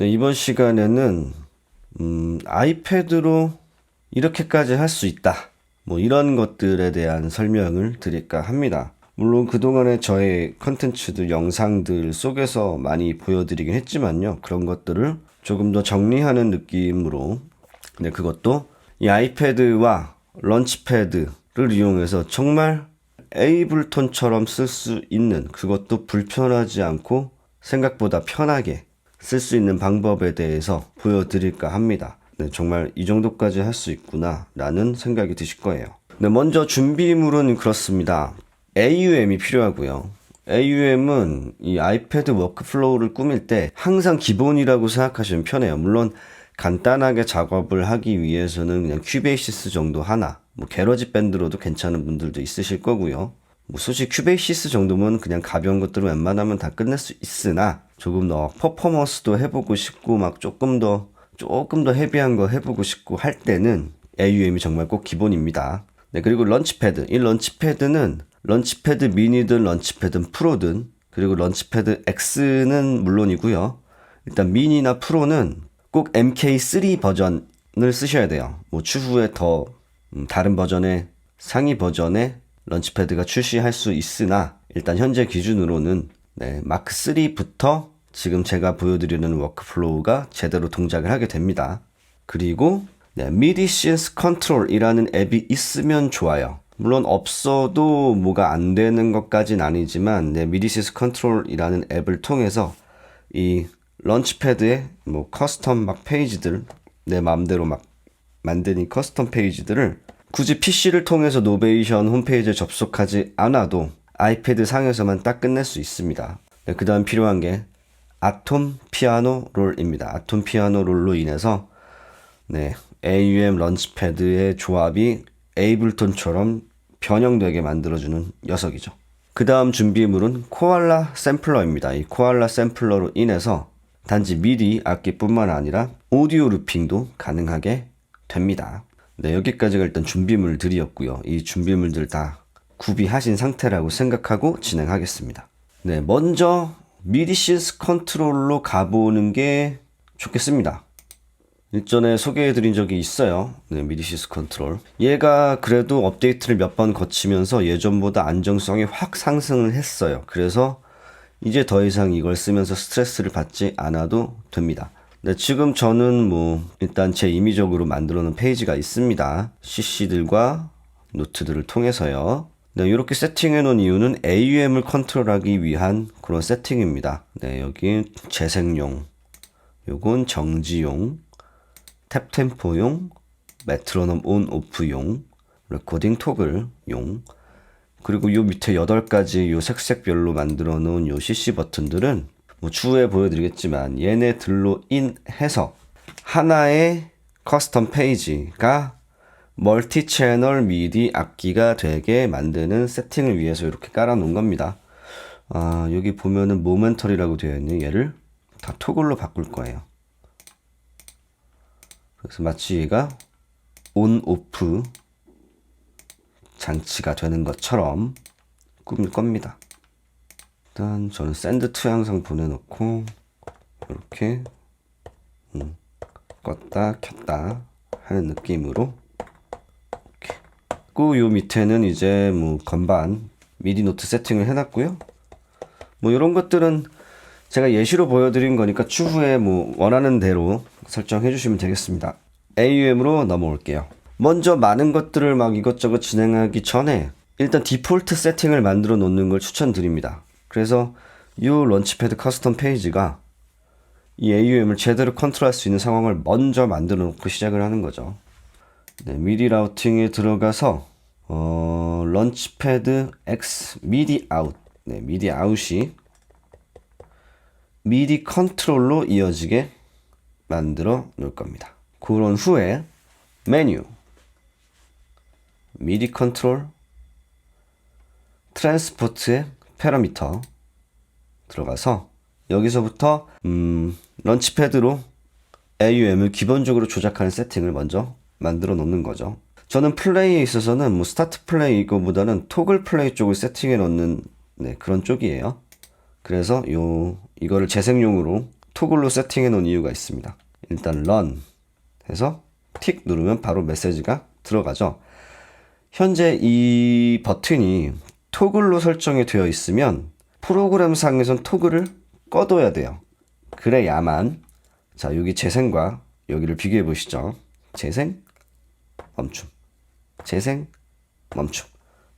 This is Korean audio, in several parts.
네, 이번 시간에는 아이패드로 이렇게까지 할 수 있다. 뭐 이런 것들에 대한 설명을 드릴까 합니다. 물론 그동안의 저의 컨텐츠들, 영상들 속에서 많이 보여드리긴 했지만요. 그런 것들을 조금 더 정리하는 느낌으로, 네, 그것도 이 아이패드와 런치패드를 이용해서 정말 에이블톤처럼 쓸 수 있는, 그것도 불편하지 않고 생각보다 편하게 쓸 수 있는 방법에 대해서 보여드릴까 합니다. 네, 정말 이 정도까지 할 수 있구나 라는 생각이 드실 거예요. 네, 먼저 준비물은 그렇습니다. AUM이 필요하고요. AUM은 이 아이패드 워크플로우를 꾸밀 때 항상 기본이라고 생각하시면 편해요. 물론 간단하게 작업을 하기 위해서는 그냥 큐베이시스 정도 하나, 뭐 게러지 밴드로도 괜찮은 분들도 있으실 거고요. 뭐 솔직히 큐베이시스 정도면 그냥 가벼운 것들은 웬만하면 다 끝낼 수 있으나 조금 더 퍼포먼스도 해보고 싶고 막 조금 더 헤비한 거 해보고 싶고 할 때는 AUM이 정말 꼭 기본입니다. 네, 그리고 런치패드. 이 런치패드는 런치패드 미니든 런치패드 프로든, 그리고 런치패드 X는 물론이고요. 일단 미니나 프로는 꼭 MK3 버전을 쓰셔야 돼요. 뭐 추후에 더 다른 버전의 상위 버전의 런치패드가 출시할 수 있으나 일단 현재 기준으로는 네, 마크 3부터 지금 제가 보여드리는 워크플로우가 제대로 동작을 하게 됩니다. 그리고 네, 미디신스 컨트롤이라는 앱이 있으면 좋아요. 물론 없어도 뭐가 안 되는 것까진 아니지만 네, 미디신스 컨트롤이라는 앱을 통해서 이 런치패드의 뭐 커스텀 막 페이지들, 내 마음대로 막 만든 이 커스텀 페이지들을 굳이 PC를 통해서 노베이션 홈페이지에 접속하지 않아도 아이패드 상에서만 딱 끝낼 수 있습니다. 네, 그 다음 필요한 게 아톰 피아노 롤입니다. 아톰 피아노 롤로 인해서 네, AUM 런치패드의 조합이 에이블톤처럼 변형되게 만들어주는 녀석이죠. 그 다음 준비물은 코알라 샘플러입니다. 이 코알라 샘플러로 인해서 단지 미디 악기뿐만 아니라 오디오 루핑도 가능하게 됩니다. 네, 여기까지가 일단 준비물들이었고요. 이 준비물들 다 구비하신 상태라고 생각하고 진행하겠습니다. 네, 먼저 미디신스 컨트롤로 가보는 게 좋겠습니다. 일전에 소개해드린 적이 있어요. 네, 미디신스 컨트롤. 얘가 그래도 업데이트를 몇 번 거치면서 예전보다 안정성이 확 상승을 했어요. 그래서 이제 더 이상 이걸 쓰면서 스트레스를 받지 않아도 됩니다. 네, 지금 저는 뭐 일단 제 임의적으로 만들어 놓은 페이지가 있습니다. CC들과 노트들을 통해서요. 네, 이렇게 세팅해 놓은 이유는 AUM을 컨트롤하기 위한 그런 세팅입니다. 네, 여기 재생용, 요건 정지용, 탭 템포용, 메트로놈 온 오프용, 레코딩 토글용, 그리고 요 밑에 8가지 요 색색별로 만들어 놓은 요 CC 버튼들은 뭐 추후에 보여드리겠지만 얘네들로 인해서 하나의 커스텀 페이지가 멀티 채널 미디 악기가 되게 만드는 세팅을 위해서 이렇게 깔아 놓은 겁니다. 여기 보면은 모멘터리라고 되어 있는 얘를 다 토글로 바꿀 거예요. 그래서 마치 얘가 온 오프 장치가 되는 것처럼 꾸밀 겁니다. 일단 저는 샌드 투 영상 보내놓고 이렇게 껐다 켰다 하는 느낌으로 이렇게. 그 요 밑에는 이제 뭐 건반 미디 노트 세팅을 해놨고요. 뭐 이런 것들은 제가 예시로 보여드린 거니까 추후에 뭐 원하는 대로 설정해 주시면 되겠습니다. AUM으로 넘어올게요. 먼저 많은 것들을 막 이것저것 진행하기 전에 일단 디폴트 세팅을 만들어 놓는 걸 추천드립니다. 그래서 이 런치패드 커스텀 페이지가 이 AUM을 제대로 컨트롤할 수 있는 상황을 먼저 만들어 놓고 시작을 하는 거죠. 네, 미디 라우팅에 들어가서 런치패드 X 미디 아웃, 네, 미디 아웃이 미디 컨트롤로 이어지게 만들어 놓을 겁니다. 그런 후에 메뉴, 미디 컨트롤, 트랜스포트의 패러미터 들어가서 여기서부터 런치패드로 AUM을 기본적으로 조작하는 세팅을 먼저 만들어 놓는 거죠. 저는 플레이에 있어서는 뭐 스타트 플레이 이거보다는 토글 플레이 쪽을 세팅해 놓는 네, 그런 쪽이에요. 그래서 이거를 재생용으로 토글로 세팅해 놓은 이유가 있습니다. 일단 run 해서 틱 누르면 바로 메시지가 들어가죠. 현재 이 버튼이 토글로 설정이 되어 있으면 프로그램 상에선 토글을 꺼둬야 돼요. 그래야만, 자, 여기 재생과 여기를 비교해 보시죠. 재생, 멈춤, 재생, 멈춤.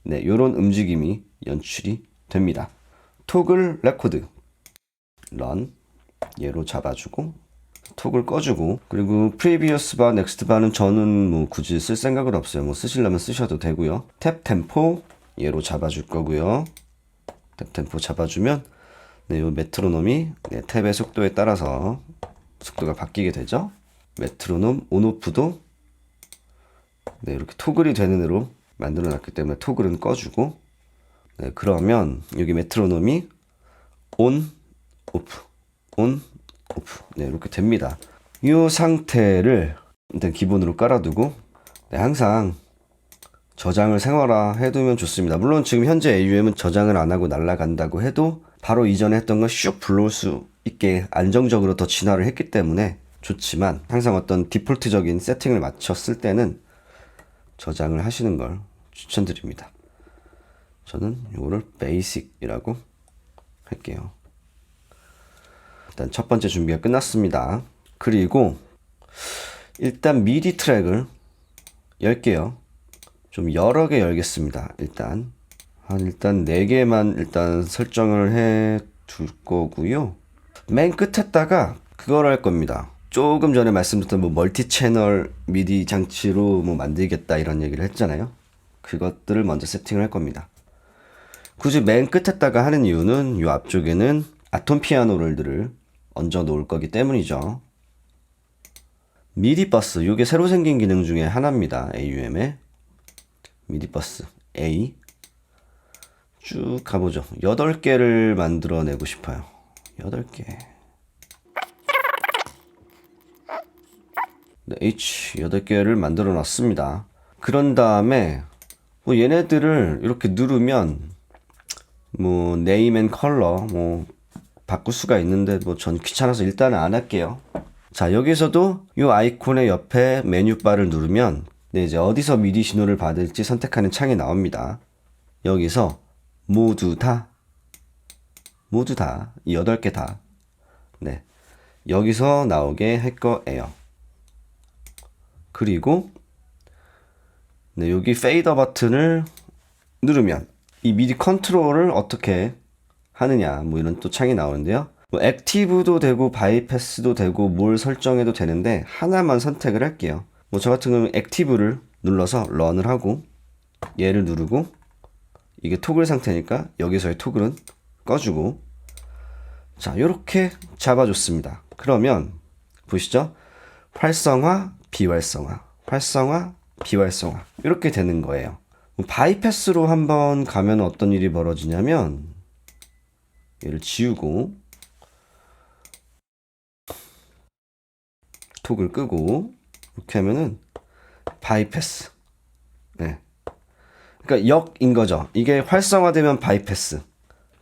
네, 요런 움직임이 연출이 됩니다. 토글 레코드, run, 얘로 잡아주고, 토글 꺼주고, 그리고 previous bar, next bar는 저는 뭐 굳이 쓸 생각은 없어요. 뭐 쓰시려면 쓰셔도 되고요. 탭 템포, 얘로 잡아줄 거고요. 탭 템포 잡아주면, 네, 요 메트로놈이 네, 탭의 속도에 따라서 속도가 바뀌게 되죠. 메트로놈 온오프도 네, 이렇게 토글이 되는 애로 만들어 놨기 때문에 토글은 꺼주고, 네, 그러면 여기 메트로놈이 온, 오프, 온, 오프. 네, 이렇게 됩니다. 이 상태를 일단 기본으로 깔아두고, 네, 항상 저장을 생활화 해두면 좋습니다. 물론 지금 현재 AUM은 저장을 안 하고 날아간다고 해도 바로 이전에 했던 걸 슉 불러올 수 있게 안정적으로 더 진화를 했기 때문에 좋지만, 항상 어떤 디폴트적인 세팅을 맞췄을 때는 저장을 하시는 걸 추천드립니다. 저는 이거를 베이직이라고 할게요. 일단 첫 번째 준비가 끝났습니다. 그리고 일단 미디 트랙을 열게요. 좀 여러 개 열겠습니다. 일단 4개만 일단 설정을 해 둘 거고요. 맨 끝에다가 그걸 할 겁니다. 조금 전에 말씀드렸던 뭐 멀티 채널 미디 장치로 뭐 만들겠다 이런 얘기를 했잖아요. 그것들을 먼저 세팅을 할 겁니다. 굳이 맨 끝에다가 하는 이유는 이 앞쪽에는 아톰 피아노를 얹어 놓을 거기 때문이죠. 미디 버스, 이게 새로 생긴 기능 중에 하나입니다. AUM에 미디 버스 A 쭉 가보죠. 8개를 만들어내고 싶어요. 8개. 네, H 8개를 만들어 놨습니다. 그런 다음에 뭐 얘네들을 이렇게 누르면 뭐 네임 앤 컬러 뭐 바꿀 수가 있는데 뭐 전 귀찮아서 일단은 안 할게요. 자, 여기서도 이 아이콘의 옆에 메뉴바를 누르면 네, 이제 어디서 미디 신호를 받을지 선택하는 창이 나옵니다. 여기서 모두 다 이 8개 다 네, 여기서 나오게 할 거예요. 그리고 네, 여기 페이더 버튼을 누르면 이 미디 컨트롤을 어떻게 하느냐 뭐 이런 또 창이 나오는데요. 뭐 액티브도 되고 바이패스도 되고 뭘 설정해도 되는데 하나만 선택을 할게요. 뭐 저 같은 경우는 액티브를 눌러서 런을 하고 얘를 누르고, 이게 토글 상태니까 여기서의 토글은 꺼주고, 자, 요렇게 잡아줬습니다. 그러면 보시죠. 활성화, 비활성화, 활성화, 비활성화 이렇게 되는 거예요. 바이패스로 한번 가면 어떤 일이 벌어지냐면 얘를 지우고 토글 끄고 이렇게 하면은 바이패스. 네. 그러니까 역인 거죠. 이게 활성화되면 바이패스,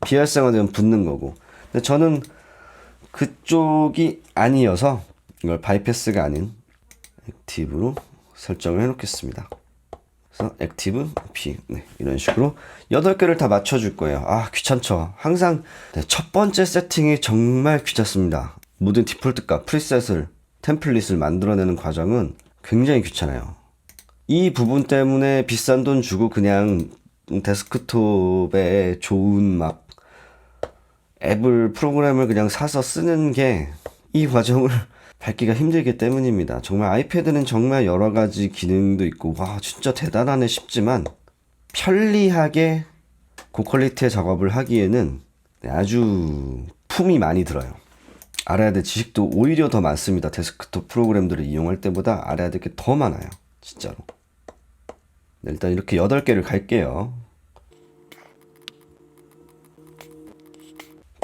비활성화되면 붙는 거고. 근데 저는 그쪽이 아니어서 이걸 바이패스가 아닌 액티브로 설정을 해 놓겠습니다. 그래서 액티브 B 네, 이런 식으로 8개를 다 맞춰줄 거예요. 아, 귀찮죠. 항상 네, 첫 번째 세팅이 정말 귀찮습니다. 모든 디폴트 값, 프리셋을, 템플릿을 만들어내는 과정은 굉장히 귀찮아요. 이 부분 때문에 비싼 돈 주고 그냥 데스크톱에 좋은 막 앱을 프로그램을 그냥 사서 쓰는 게 이 과정을 밟기가 힘들기 때문입니다. 정말 아이패드는 정말 여러 가지 기능도 있고 와 진짜 대단하네 싶지만 편리하게 고퀄리티의 작업을 하기에는 아주 품이 많이 들어요. 알아야 될 지식도 오히려 더 많습니다. 데스크톱 프로그램들을 이용할 때보다 알아야 될 게 더 많아요. 진짜로. 네, 일단 이렇게 8개를 갈게요.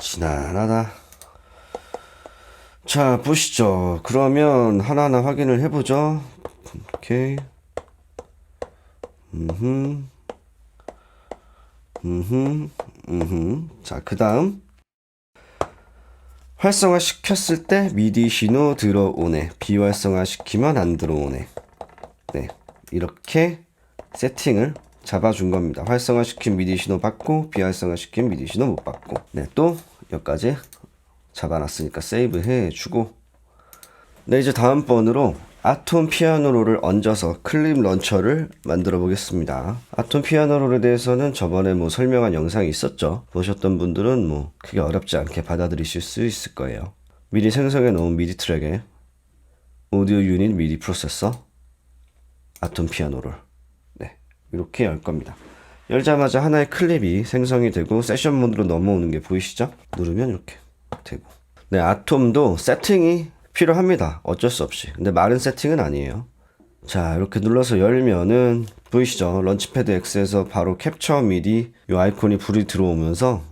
지난하다. 자, 보시죠. 그러면 하나하나 확인을 해보죠. 오케이. 자, 그 다음 활성화 시켰을 때 미디 신호 들어오네. 비활성화 시키면 안 들어오네. 네, 이렇게 세팅을 잡아준 겁니다. 활성화 시킨 미디 신호 받고 비활성화 시킨 미디 신호 못 받고. 네, 또 여기까지 잡아놨으니까 세이브 해주고. 네, 이제 다음번으로 아톰 피아노롤을 얹어서 클립 런처를 만들어 보겠습니다. 아톰 피아노롤에 대해서는 저번에 뭐 설명한 영상이 있었죠. 보셨던 분들은 뭐 크게 어렵지 않게 받아들이실 수 있을 거예요. 미리 생성해 놓은 미디 트랙에 오디오 유닛 미디 프로세서 아톰 피아노롤, 네, 이렇게 열 겁니다. 열자마자 하나의 클립이 생성이 되고 세션 모드로 넘어오는 게 보이시죠? 누르면 이렇게 되고. 네, 아톰도 세팅이 필요합니다. 어쩔 수 없이. 근데 마른 세팅은 아니에요. 자, 이렇게 눌러서 열면은 보이시죠? 런치패드 X에서 바로 캡처 미디 이 아이콘이 불이 들어오면서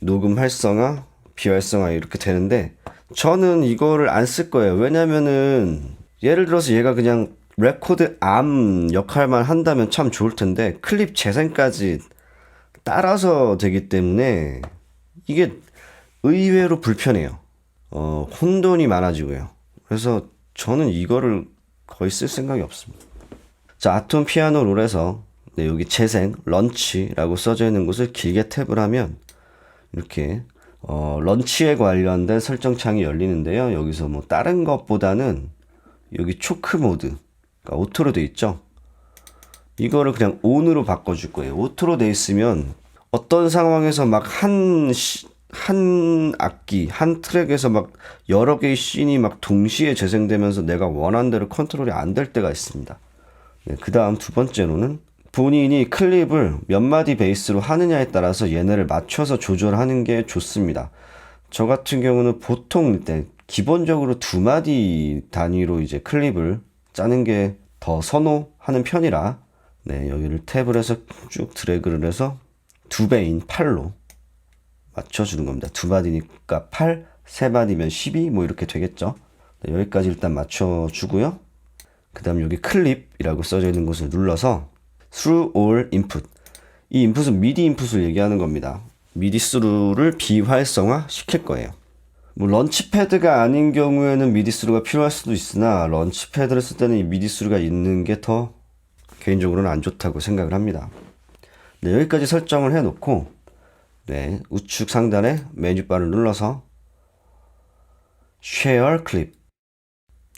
녹음 활성화, 비활성화 이렇게 되는데, 저는 이거를 안 쓸 거예요. 왜냐면은 예를 들어서 얘가 그냥 레코드 암 역할만 한다면 참 좋을 텐데 클립 재생까지 따라서 되기 때문에 이게 의외로 불편해요. 혼돈이 많아지고요. 그래서 저는 이거를 거의 쓸 생각이 없습니다. 자, 아톰 피아노 롤에서 네, 여기 재생, 런치라고 써져 있는 곳을 길게 탭을 하면 이렇게 런치에 관련된 설정창이 열리는데요. 여기서 뭐 다른 것보다는 여기 초크 모드, 그러니까 오토로 돼 있죠. 이거를 그냥 온으로 바꿔줄 거예요. 오토로 돼 있으면 어떤 상황에서 막 한 악기, 한 트랙에서 막 여러 개의 씬이 막 동시에 재생되면서 내가 원하는 대로 컨트롤이 안 될 때가 있습니다. 네, 그 다음 두 번째로는 본인이 클립을 몇 마디 베이스로 하느냐에 따라서 얘네를 맞춰서 조절하는 게 좋습니다. 저 같은 경우는 보통 일단 기본적으로 두 마디 단위로 이제 클립을 짜는 게 더 선호하는 편이라, 네, 여기를 탭을 해서 쭉 드래그를 해서 2배인 8로 맞춰주는 겁니다. 두 마디니까 8, 세 마디면 12, 뭐 이렇게 되겠죠. 네, 여기까지 일단 맞춰주고요. 그 다음 여기 클립이라고 써져 있는 곳을 눌러서 through all input. 이 인풋은 미디 인풋을 얘기하는 겁니다. 미디 스루를 비활성화 시킬 거예요. 뭐 런치패드가 아닌 경우에는 미디 스루가 필요할 수도 있으나 런치패드를 쓸 때는 이 미디 스루가 있는 게 더 개인적으로는 안 좋다고 생각을 합니다. 네, 여기까지 설정을 해놓고, 네, 우측 상단에 메뉴바를 눌러서 Share Clip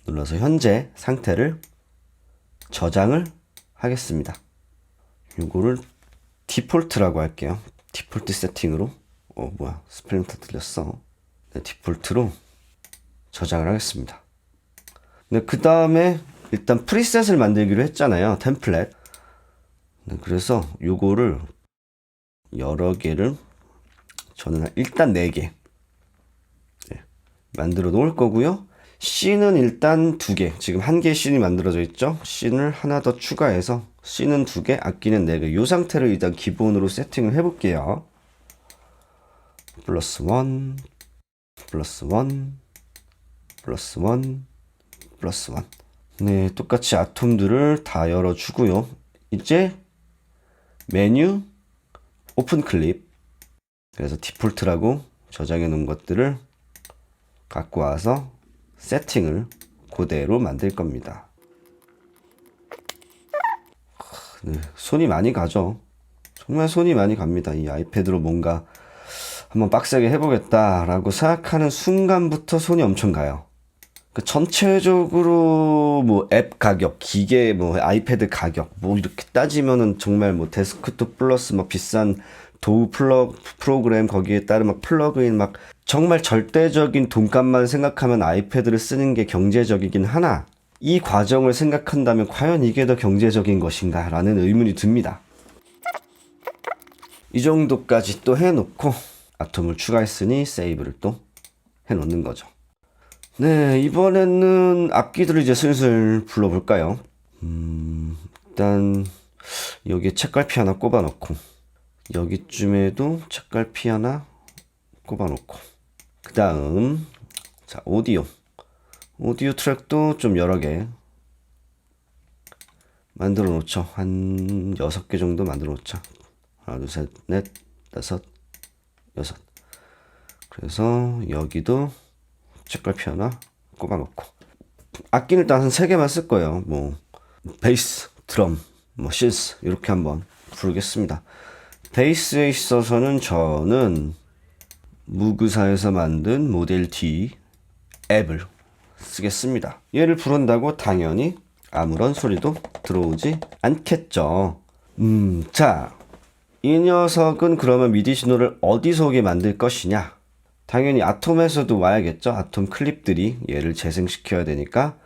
눌러서 현재 상태를 저장을 하겠습니다. 요거를 디폴트라고 할게요. 디폴트 세팅으로, 뭐야, 스펠링 다 틀렸어. 네, 디폴트로 저장을 하겠습니다. 네, 그 다음에 일단 프리셋을 만들기로 했잖아요. 템플릿. 네, 그래서 요거를 여러 개를, 저는 일단 4개 네, 만들어 놓을 거고요. 씬은 일단 2개, 지금 1개의 씬이 만들어져 있죠. 씬을 하나 더 추가해서 씬은 2개, 악기는 4개. 이 상태를 일단 기본으로 세팅을 해볼게요. 플러스 1, 플러스 1, 플러스 1, 플러스 1. 네, 똑같이 아톰들을 다 열어주고요. 이제 메뉴, 오픈 클립. 그래서 디폴트라고 저장해 놓은 것들을 갖고 와서 세팅을 그대로 만들 겁니다. 네, 손이 많이 가죠. 정말 손이 많이 갑니다. 이 아이패드로 뭔가 한번 빡세게 해보겠다라고 생각하는 순간부터 손이 엄청 가요. 그 전체적으로 뭐 앱 가격, 기계 뭐 아이패드 가격 뭐 이렇게 따지면은 정말 뭐 데스크톱 플러스 막 비싼 도우 프로그램 거기에 따른 막 플러그인 막 정말 절대적인 돈값만 생각하면 아이패드를 쓰는 게 경제적이긴 하나, 이 과정을 생각한다면 과연 이게 더 경제적인 것인가 라는 의문이 듭니다. 이 정도까지 또 해놓고 아톰을 추가했으니 세이브를 또 해놓는 거죠. 네, 이번에는 악기들을 이제 슬슬 불러볼까요? 일단 여기에 책갈피 하나 꼽아놓고, 여기쯤에도 책갈피 하나 꼽아놓고, 그 다음 자, 오디오 트랙도 좀 여러 개 만들어 놓죠. 한 6개 정도 만들어 놓자. 하나, 둘, 셋, 넷, 다섯, 여섯. 그래서 여기도 색깔 피아노 꼽아놓고, 악기는 일단 한 3개만 쓸 거예요. 뭐 베이스, 드럼, 뭐 신스 이렇게 한번 부르겠습니다. 베이스에 있어서는 저는 무그사에서 만든 모델 D 앱을 쓰겠습니다. 얘를 부른다고 당연히 아무런 소리도 들어오지 않겠죠. 자, 이 녀석은 그러면 미디 신호를 어디서 오게 만들 것이냐? 당연히 아톰에서도 와야겠죠. 아톰 클립들이 얘를 재생시켜야 되니까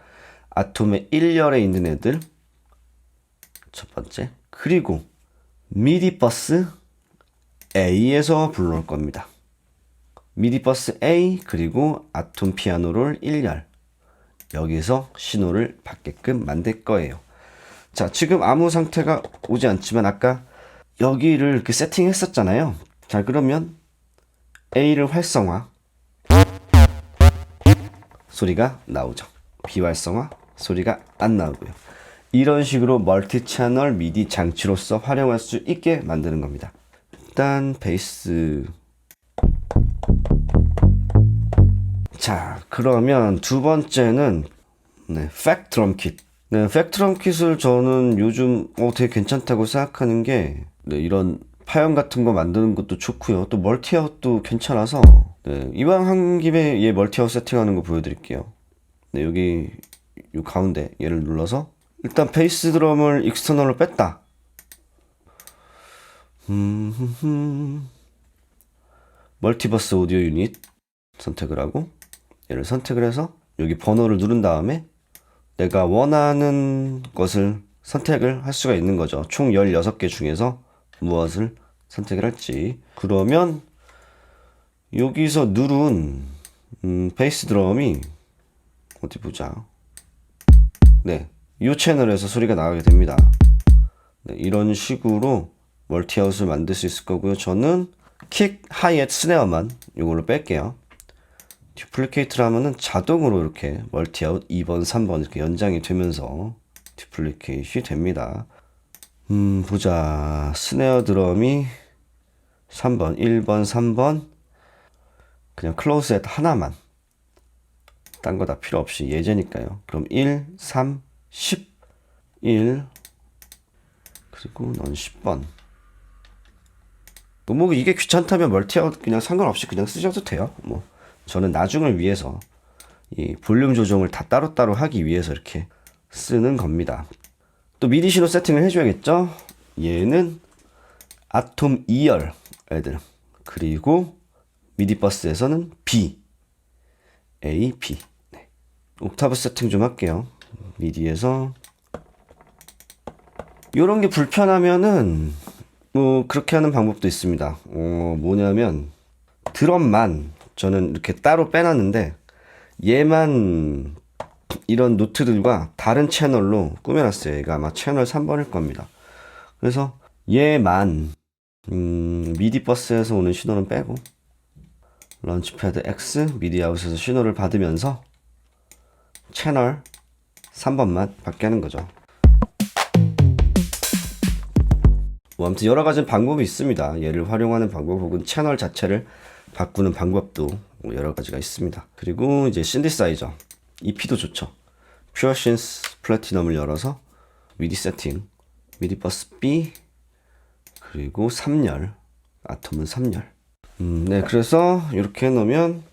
아톰의 1열에 있는 애들 첫 번째, 그리고 미디 버스 A에서 불러올 겁니다. 미디 버스 A 그리고 아톰 피아노를 1열, 여기서 신호를 받게끔 만들 거예요. 자, 지금 아무 상태가 오지 않지만 아까 여기를 이렇게 세팅했었잖아요. 자, 그러면 A를 활성화, 소리가 나오죠. B 활성화, 소리가 안 나오고요. 이런 식으로 멀티 채널 미디 장치로서 활용할 수 있게 만드는 겁니다. 일단 베이스. 자, 그러면 두 번째는 팩 드럼 킷. 팩 드럼 킷을 저는 요즘 되게 괜찮다고 생각하는 게, 이런 파형 같은 거 만드는 것도 좋고요. 또 멀티아웃도 괜찮아서, 이왕 한 김에 얘 멀티아웃 세팅하는 거 보여드릴게요. 여기 요 가운데 얘를 눌러서 일단 베이스 드럼을 익스터널로 뺐다. 멀티버스 오디오 유닛 선택을 하고 얘를 선택을 해서 여기 번호를 누른 다음에 내가 원하는 것을 선택을 할 수가 있는 거죠. 총 16개 중에서 무엇을 선택을 할지. 그러면 여기서 누른 베이스 드럼이 어디 보자. 네, 이 채널에서 소리가 나가게 됩니다. 네, 이런 식으로 멀티아웃을 만들 수 있을 거고요. 저는 킥, 하이햇, 스네어만 이걸로 뺄게요. 듀플리케이트를 하면은 자동으로 이렇게 멀티아웃 2번, 3번 이렇게 연장이 되면서 듀플리케이트이 됩니다. 보자. 스네어 드럼이 3번, 1번, 3번 그냥 클로즈햇 하나만, 딴 거 다 필요 없이 예제니까요. 그럼 1, 3, 10, 1 그리고 넌 10번. 뭐 이게 귀찮다면 멀티아웃 그냥 상관없이 그냥 쓰셔도 돼요. 뭐 저는 나중을 위해서 이 볼륨 조정을 다 따로따로 하기 위해서 이렇게 쓰는 겁니다. 또 미디 신호 세팅을 해줘야겠죠. 얘는 아톰 2열 애들, 그리고 미디 버스에서는 B, A, B. 네. 옥타브 세팅 좀 할게요. 미디에서 요런 게 불편하면은 뭐 그렇게 하는 방법도 있습니다. 뭐냐면 드럼만 저는 이렇게 따로 빼놨는데 얘만 이런 노트들과 다른 채널로 꾸며놨어요. 얘가 아마 채널 3번일 겁니다. 그래서 얘만 미디 버스에서 오는 신호는 빼고 런치패드 X 미디아웃에서 신호를 받으면서 채널 3번만 받게 하는 거죠. 뭐 아무튼 여러 가지 방법이 있습니다. 얘를 활용하는 방법 혹은 채널 자체를 바꾸는 방법도 여러 가지가 있습니다. 그리고 이제 신디사이저 EP도 좋죠. 퓨어 신스 플래티넘을 열어서 미디 세팅, 미디 버스 B 그리고 3열, 아톰은 3열. 네, 그래서 이렇게 해놓으면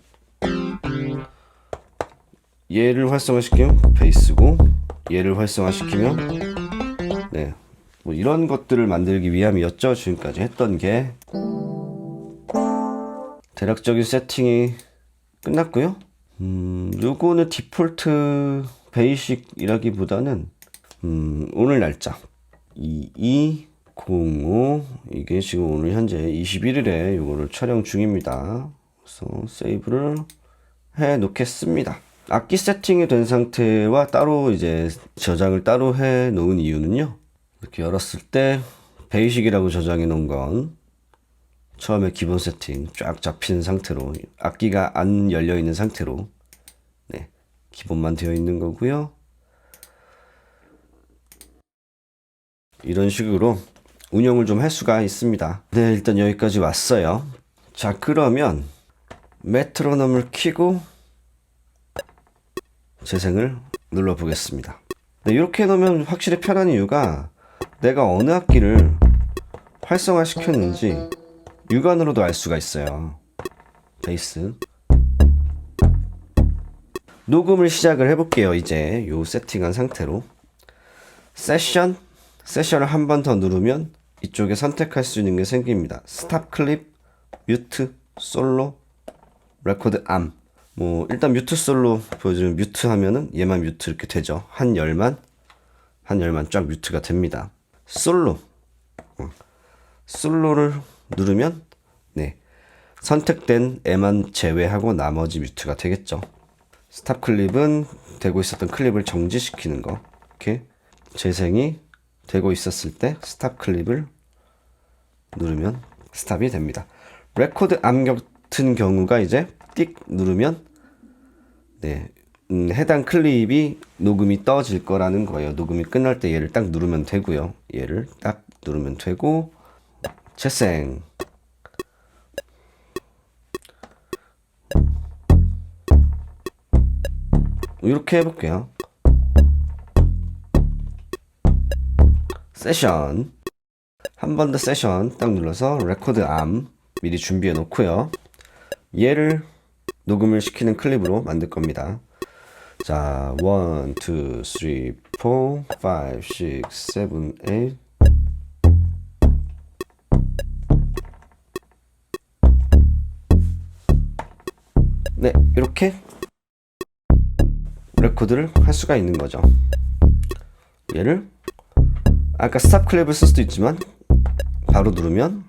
얘를 활성화시키면 베이스고 얘를 활성화시키면 네, 뭐 이런 것들을 만들기 위함이었죠. 지금까지 했던 게. 대략적인 세팅이 끝났고요. 요거는 디폴트 베이식이라기보다는 오늘 날짜 2205 이게 지금 오늘 현재 21일에 요거를 촬영 중입니다. 그래서 세이브를 해 놓겠습니다. 악기 세팅이 된 상태와 따로 이제 저장을 따로 해 놓은 이유는요. 이렇게 열었을 때 베이식이라고 저장해 놓은 건 처음에 기본 세팅 쫙 잡힌 상태로, 악기가 안 열려 있는 상태로 네, 기본만 되어 있는 거고요. 이런 식으로 운영을 좀 할 수가 있습니다. 네, 일단 여기까지 왔어요. 자, 그러면 메트로놈을 켜고 재생을 눌러보겠습니다. 네, 이렇게 해놓으면 확실히 편한 이유가 내가 어느 악기를 활성화 시켰는지 육안으로도 알 수가 있어요. 베이스. 녹음을 시작을 해볼게요. 이제 요 세팅한 상태로 세션을 한 번 더 누르면 이쪽에 선택할 수 있는 게 생깁니다. 스탑 클립, 뮤트, 솔로, 레코드 암. 뭐 일단 뮤트 솔로 보여주면 뮤트 하면은 얘만 뮤트 이렇게 되죠. 한 열만 쫙 뮤트가 됩니다. 솔로를 누르면 네, 선택된 애만 제외하고 나머지 뮤트가 되겠죠. 스탑 클립은 되고 있었던 클립을 정지시키는 거. 이렇게 재생이 되고 있었을 때 스탑 클립을 누르면 스탑이 됩니다. 레코드 암 같은 경우가 이제 띡 누르면 네, 해당 클립이 녹음이 떠질 거라는 거예요. 녹음이 끝날 때 얘를 딱 누르면 되고요. 얘를 딱 누르면 되고 재생. 이렇게 해볼게요. 세션. 한 번 더 세션 딱 눌러서 레코드 암 미리 준비해 놓고요. 얘를 녹음을 시키는 클립으로 만들 겁니다. 자, 1, 2, 3, 4, 5, 6, 7, 8. 네, 이렇게 레코드를 할 수가 있는 거죠. 얘를 아까 스탑 클립을 쓸 수도 있지만 바로 누르면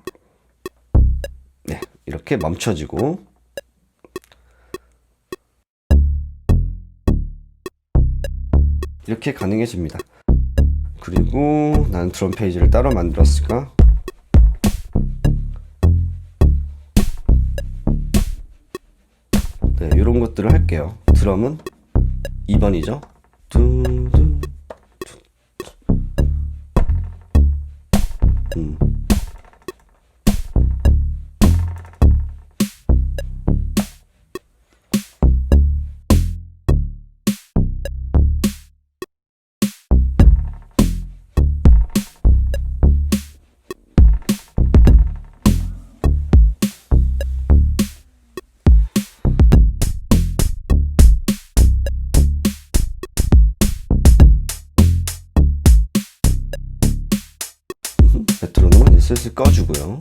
네, 이렇게 멈춰지고 이렇게 가능해집니다. 그리고 난 드럼 페이지를 따로 만들었을까? 네, 이런 것들을 할게요. 드럼은 2번이죠. 메트로놈은 슬슬 꺼주고요.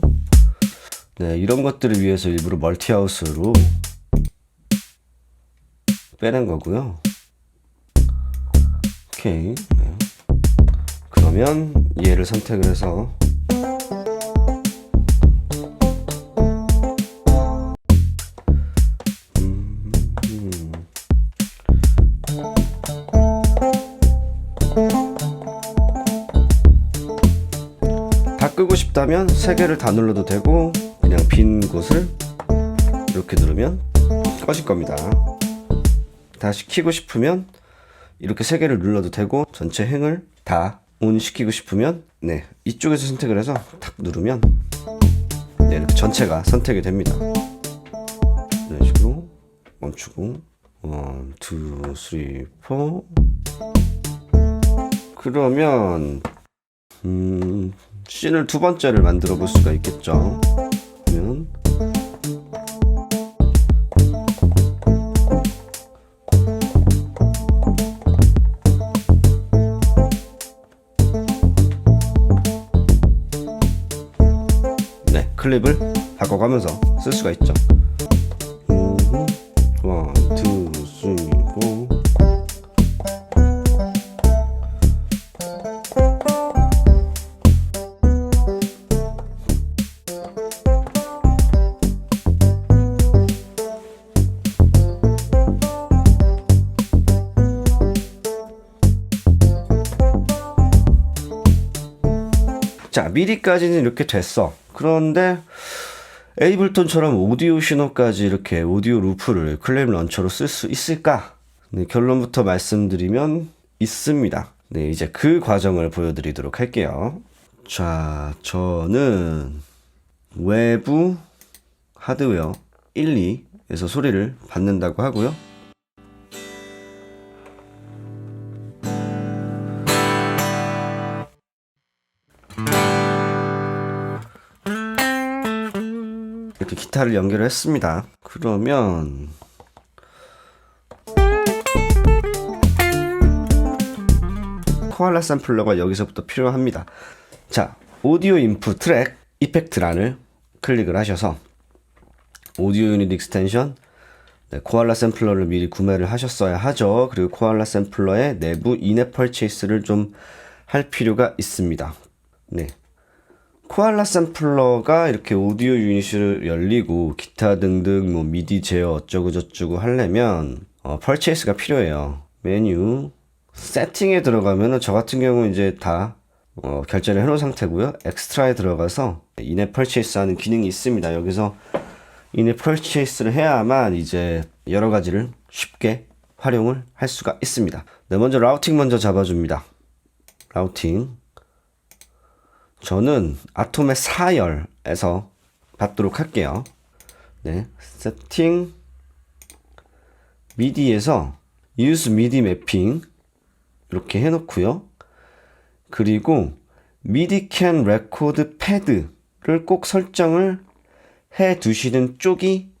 네, 이런 것들을 위해서 일부러 멀티하우스로 빼낸 거고요. 오케이. 네. 그러면 얘를 선택을 해서 다 끄고 싶다면 3개를 다 눌러도 되고 그냥 빈 곳을 이렇게 누르면 꺼질 겁니다. 다시 켜고 싶으면 이렇게 3개를 눌러도 되고 전체 행을 다 온 시키고 싶으면 네, 이쪽에서 선택을 해서 탁 누르면 네, 이렇게 전체가 선택이 됩니다. 이런 식으로 멈추고 1, 2, 3, 4. 그러면 씬을 두 번째를 만들어 볼 수가 있겠죠. 그러면 네, 클립을 바꿔가면서 쓸 수가 있죠. 1, 2, 3, 4. 자, 미디까지는 이렇게 됐어. 그런데 에이블톤처럼 오디오 신호까지 이렇게 오디오 루프를 클립 런처로 쓸 수 있을까? 네, 결론부터 말씀드리면 있습니다. 네, 이제 그 과정을 보여드리도록 할게요. 자, 저는 외부 하드웨어 1, 2에서 소리를 받는다고 하고요. 기타를 연결을 했습니다. 그러면 코알라 샘플러가 여기서부터 필요합니다. 자, 오디오 인풋 트랙 이펙트란을 클릭을 하셔서 오디오 유닛 익스텐션, 코알라 샘플러를 미리 구매를 하셨어야 하죠. 그리고 코알라 샘플러의 내부 인앱 펄체이스를 좀 할 필요가 있습니다. 네. 코알라 샘플러가 이렇게 오디오 유닛을 열리고 기타 등등 뭐 미디 제어 어쩌고 저쩌고 하려면 펄체이스가 필요해요. 메뉴 세팅에 들어가면은 저 같은 경우 이제 다 결제를 해놓은 상태고요. 엑스트라에 들어가서 인앱 펄체이스 하는 기능이 있습니다. 여기서 인앱 펄체이스를 해야만 이제 여러 가지를 쉽게 활용을 할 수가 있습니다. 네, 먼저 라우팅 먼저 잡아줍니다. 라우팅. 저는 아톰의 4열에서 받도록 할게요. 네, 세팅 미디에서 use MIDI 매핑 이렇게 해놓고요. 그리고 MIDI can record pad를 꼭 설정을 해 두시는 쪽이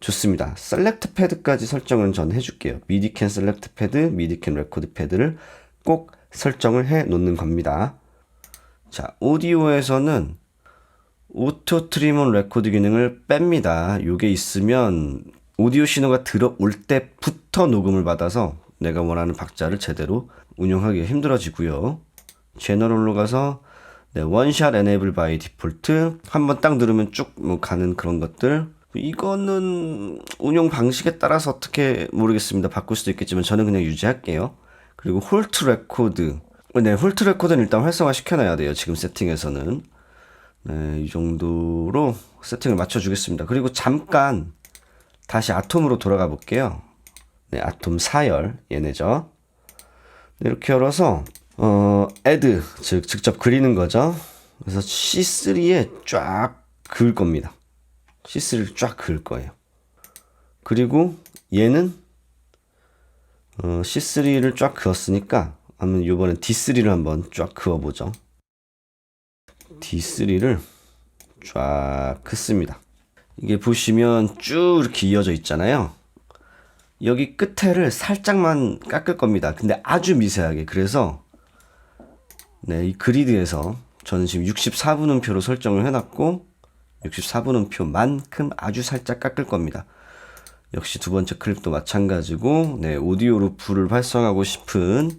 좋습니다. select pad까지 설정은 전 해줄게요. MIDI can select pad, MIDI can record pad를 꼭 설정을 해 놓는 겁니다. 자, 오디오에서는 오토 트리먼 레코드 기능을 뺍니다. 요게 있으면 오디오 신호가 들어올 때부터 녹음을 받아서 내가 원하는 박자를 제대로 운영하기 힘들어지고요. 제너럴로 가서 원샷 에네이블 바이 디폴트 한번 딱 누르면 쭉 가는 그런 것들. 이거는 운영 방식에 따라서 어떻게 모르겠습니다. 바꿀 수도 있겠지만 저는 그냥 유지할게요. 그리고 홀트 레코드. 네, 홀트 레코드는 일단 활성화 시켜놔야 돼요. 지금 세팅에서는. 네, 이 정도로 세팅을 맞춰주겠습니다. 그리고 잠깐 다시 아톰으로 돌아가 볼게요. 네, 아톰 4열 얘네죠. 네, 이렇게 열어서 add 즉 직접 그리는 거죠. 그래서 C3에 쫙 그을 겁니다. C3를 쫙 그을 거예요. 그리고 얘는 C3를 쫙 그었으니까 한번 이번엔 D3를 한번 쫙 그어보죠. D3를 쫙 긋습니다. 이게 보시면 쭉 이렇게 이어져 있잖아요. 여기 끝에를 살짝만 깎을 겁니다. 근데 아주 미세하게. 그래서 네, 이 그리드에서 저는 지금 64분음표로 설정을 해놨고 64분음표만큼 아주 살짝 깎을 겁니다. 역시 두 번째 클립도 마찬가지고 네, 오디오 루프를 활성화하고 싶은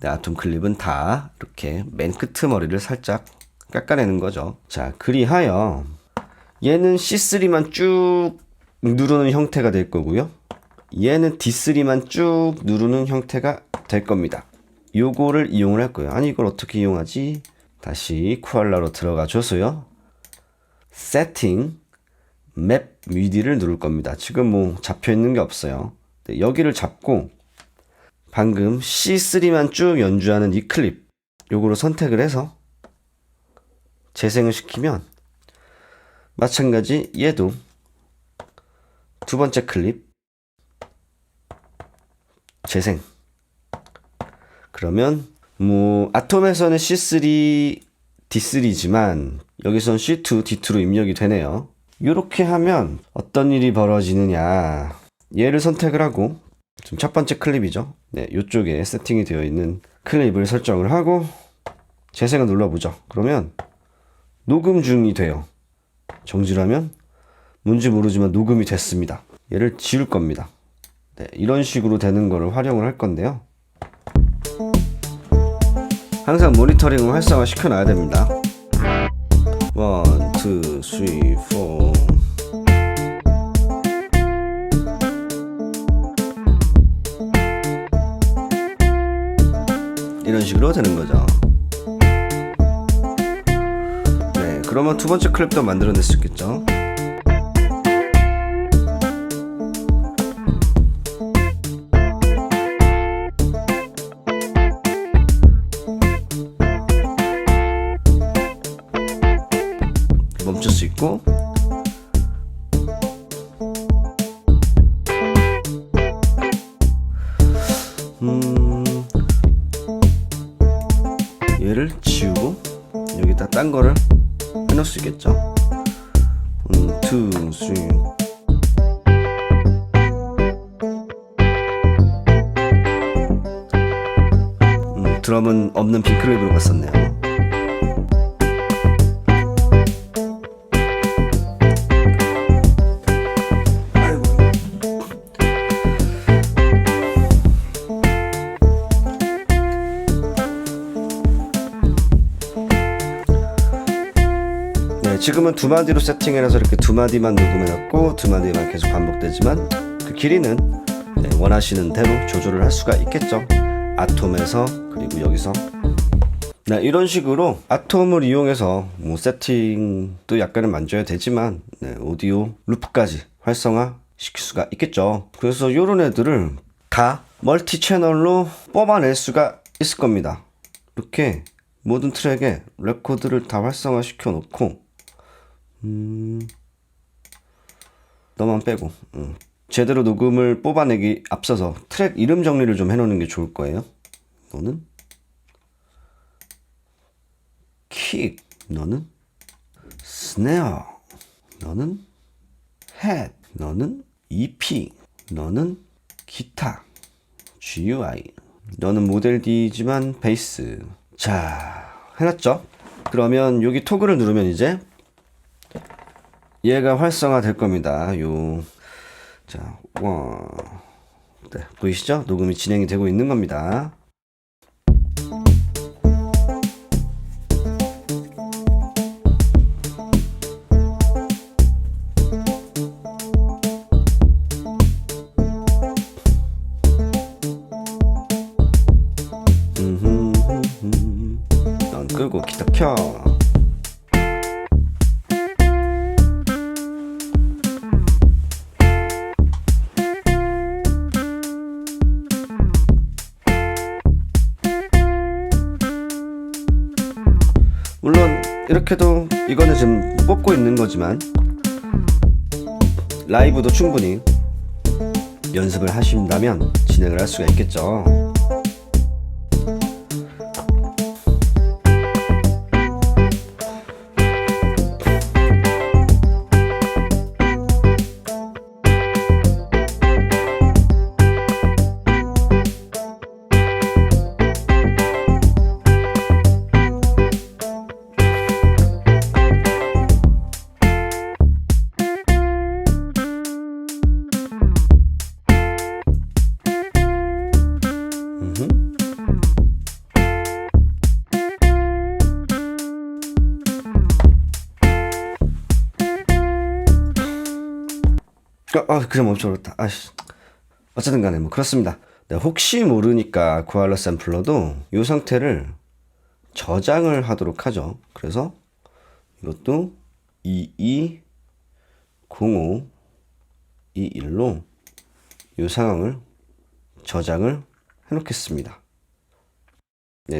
네, 아톰 클립은 다 이렇게 맨 끄트머리를 살짝 깎아내는 거죠. 자, 그리하여 얘는 C3만 쭉 누르는 형태가 될 거고요. 얘는 D3만 쭉 누르는 형태가 될 겁니다. 요거를 이용을 할 거예요. 아니, 이걸 어떻게 이용하지? 다시 코알라로 들어가 줘서요. 세팅, 맵 미디를 누를 겁니다. 지금 뭐 잡혀 있는 게 없어요. 네, 여기를 잡고 방금 C3만 쭉 연주하는 이 클립 요거로 선택을 해서 재생을 시키면 마찬가지 얘도 두 번째 클립 재생. 그러면 뭐 아톰에서는 C3, D3지만 여기선 C2, D2로 입력이 되네요. 이렇게 하면 어떤 일이 벌어지느냐. 얘를 선택을 하고 지금 첫 번째 클립이죠. 네, 이쪽에 세팅이 되어 있는 클립을 설정을 하고 재생을 눌러보죠. 그러면 녹음 중이 돼요. 정지를 하면 뭔지 모르지만 녹음이 됐습니다. 얘를 지울 겁니다. 네, 이런 식으로 되는 거를 활용을 할 건데요. 항상 모니터링을 활성화 시켜놔야 됩니다. 1, 2, 3, 4 이런 식으로 되는 거죠. 네, 그러면 두 번째 클립도 만들어낼 수 있겠죠. 멈출 수 있고 얘를 지우고 여기다 딴 거를 해놓을 수 있겠죠. 1, 2, 드럼은 없는 빈클립으로 갔었네요. 지금은 두 마디로 세팅해놔서 이렇게 두 마디만 녹음해놨고 두 마디만 계속 반복되지만 그 길이는 원하시는 대로 조절을 할 수가 있겠죠. 아톰에서 그리고 여기서 이런 식으로 아톰을 이용해서 뭐 세팅도 약간은 만져야 되지만 오디오 루프까지 활성화 시킬 수가 있겠죠. 그래서 이런 애들을 다 멀티 채널로 뽑아낼 수가 있을 겁니다. 이렇게 모든 트랙에 레코드를 다 활성화 시켜 놓고 너만 빼고 제대로 녹음을 뽑아내기 앞서서 트랙 이름 정리를 좀 해놓는 게 좋을 거예요. 너는 킥, 너는 스네어, 너는 헤드, 너는 EP, 너는 기타, GUI, 너는 모델 D지만 베이스. 자, 해놨죠? 그러면 여기 토글을 누르면 이제 얘가 활성화 될 겁니다. 자, 네, 보이시죠? 녹음이 진행이 되고 있는 겁니다. 넌 끄고 기타 켜. 물론 이렇게도 이거는 지금 뽑고 있는 거지만 라이브도 충분히 연습을 하신다면 진행을 할 수가 있겠죠. 그냥 멈춰버렸다. 어쨌든 간에 뭐 그렇습니다. 혹시 모르니까 코알라 샘플러도 이 상태를 저장을 하도록 하죠. 그래서 이것도 220521로 이 상황을 저장을 해놓겠습니다.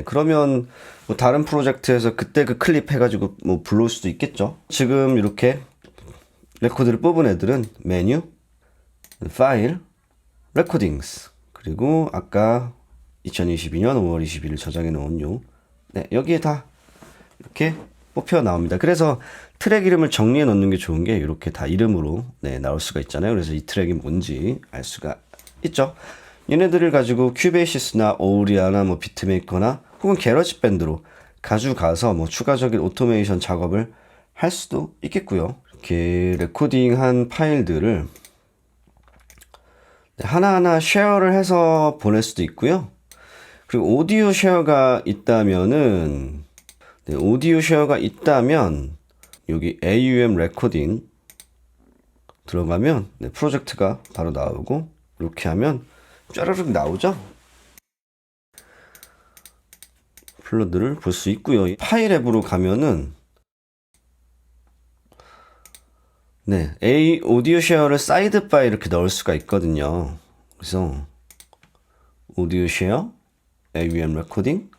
그러면 뭐 다른 프로젝트에서 그때 그 클립 해가지고 뭐 불러올 수도 있겠죠. 지금 이렇게 레코드를 뽑은 애들은 메뉴, 파일, 레코딩스, 그리고 아까 2022년 5월 20일 저장해 놓은 여기에 다 이렇게 뽑혀 나옵니다. 그래서 트랙 이름을 정리해 놓는 게 좋은 게 이렇게 다 이름으로 나올 수가 있잖아요. 그래서 이 트랙이 뭔지 알 수가 있죠. 얘네들을 가지고 큐베이시스나 오우리아나 뭐 비트메이커나 혹은 게러지 밴드로 가져가서 뭐 추가적인 오토메이션 작업을 할 수도 있겠고요. 이렇게 레코딩한 파일들을 하나하나 쉐어를 해서 보낼 수도 있고요. 그리고 오디오 쉐어가 있다면은 오디오 쉐어가 있다면 여기 AUM 레코딩 들어가면 프로젝트가 바로 나오고 이렇게 하면 쫘르륵 나오죠. 플러드를 볼 수 있고요. 파일 앱으로 가면은 오디오 쉐어를 사이드 바에 이렇게 넣을 수가 있거든요. 그래서 오디오 쉐어, AUM 레코딩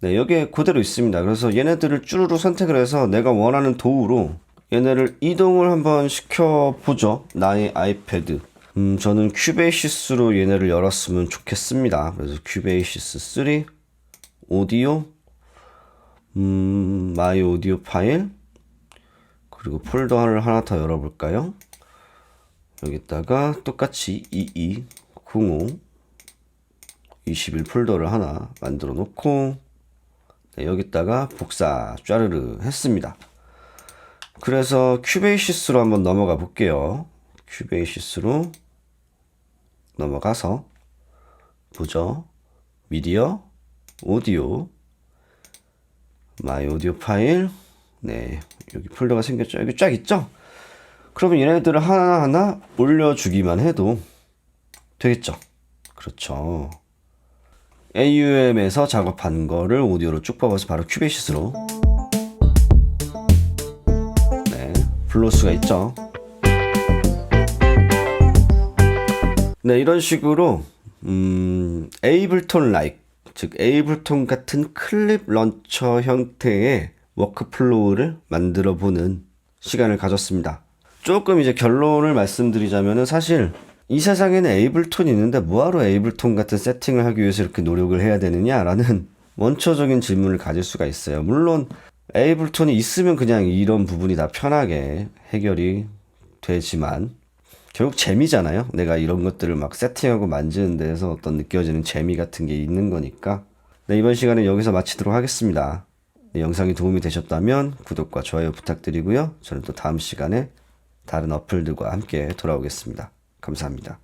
여기에 그대로 있습니다. 그래서 얘네들을 쭈루루 선택을 해서 내가 원하는 도구로 얘네를 이동을 한번 시켜보죠. 나의 아이패드. 저는 큐베이시스로 얘네를 열었으면 좋겠습니다. 그래서 큐베이시스 3, 오디오, 마이 오디오 파일, 그리고 폴더를 하나 더 열어볼까요? 여기다가 똑같이 2205 21 폴더를 하나 만들어 놓고 네, 여기다가 복사 쫘르르 했습니다. 그래서 큐베이시스로 한번 넘어가 볼게요. 큐베이시스로 넘어가서 보죠. 미디어, 오디오, 마이 오디오 파일. 네, 여기 폴더가 생겼죠. 여기 쫙 있죠? 그러면 얘네들을 하나하나 올려주기만 해도 되겠죠. 그렇죠. AUM에서 작업한 거를 오디오로 쭉 뽑아서 바로 큐베이시스로. 네, 불러올 수가 있죠. 네, 이런 식으로 에이블톤 라이크, 즉 에이블톤 같은 클립 런처 형태의 워크플로우를 만들어 보는 시간을 가졌습니다. 조금 이제 결론을 말씀드리자면은 사실 이 세상에는 에이블톤이 있는데 뭐하러 에이블톤 같은 세팅을 하기 위해서 이렇게 노력을 해야 되느냐라는 원초적인 질문을 가질 수가 있어요. 물론 에이블톤이 있으면 그냥 이런 부분이 다 편하게 해결이 되지만 결국 재미잖아요. 내가 이런 것들을 막 세팅하고 만지는 데에서 어떤 느껴지는 재미 같은 게 있는 거니까. 네, 이번 시간은 여기서 마치도록 하겠습니다. 네, 영상이 도움이 되셨다면 구독과 좋아요 부탁드리고요. 저는 또 다음 시간에 다른 어플들과 함께 돌아오겠습니다. 감사합니다.